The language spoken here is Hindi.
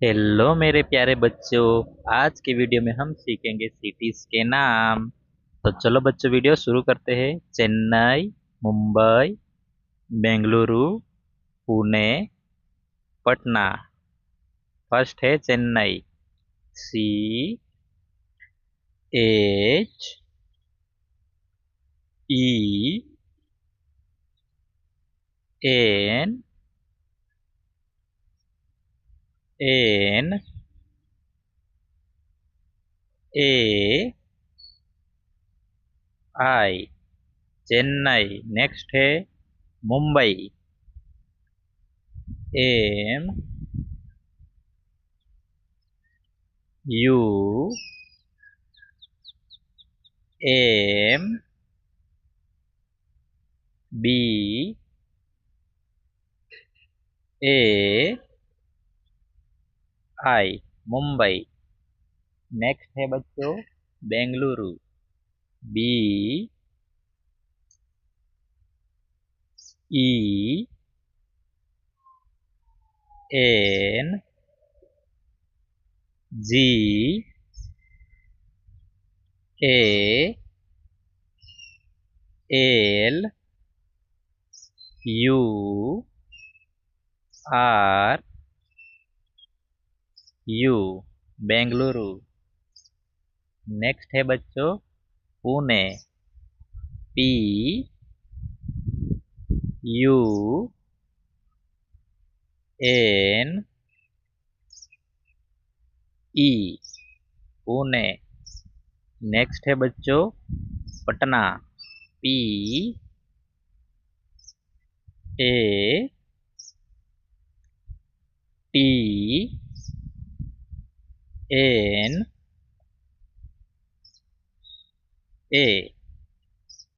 हेलो मेरे प्यारे बच्चों। आज के वीडियो में हम सीखेंगे सिटीज के नाम। तो चलो बच्चों वीडियो शुरू करते हैं। चेन्नई, मुंबई, बेंगलुरु, पुणे, पटना। फर्स्ट है Chennai. C H E N N A I, Chennai. Next है Mumbai. M U M B A I, Mumbai. Next है बच्चों Bengaluru. B E N G A L U R U, Bengaluru. Next है बच्चों Pune. P U N E, Pune. Next है बच्चों Patna. P A T N A,